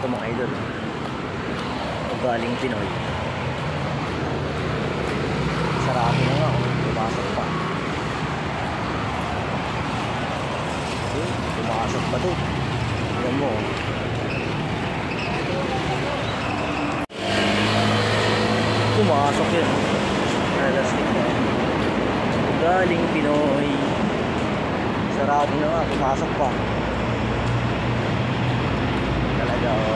Ito mga idol, galing Pinoy. Sarado na nga, pumasok pa. Pumasok pa to. Ayan mo. Pumasok yun. Elastic na. Galing Pinoy. Sarado na nga, pumasok pa. Talaga, oo.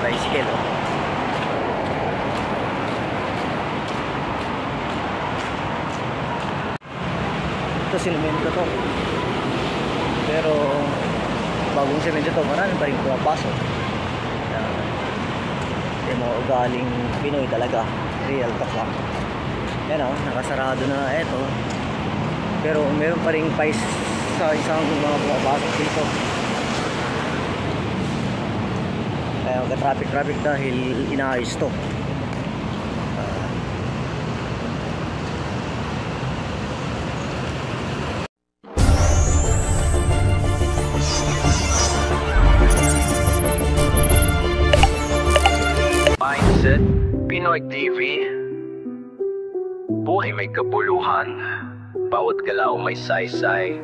Tricycle, oh. Ito sinemento to, pero bagong semento to, marami pa rin pumapasok. Yung mga ugaling Pinoy talaga, real talk lang. Yan o, nakasarado na eto, pero meron pa rin pais sa isang mga pumapasok dito. Kaya traffic dahil inaayos to. Mindset Pinoy TV. Buhay may kabuluhan, bawat galaw may saysay.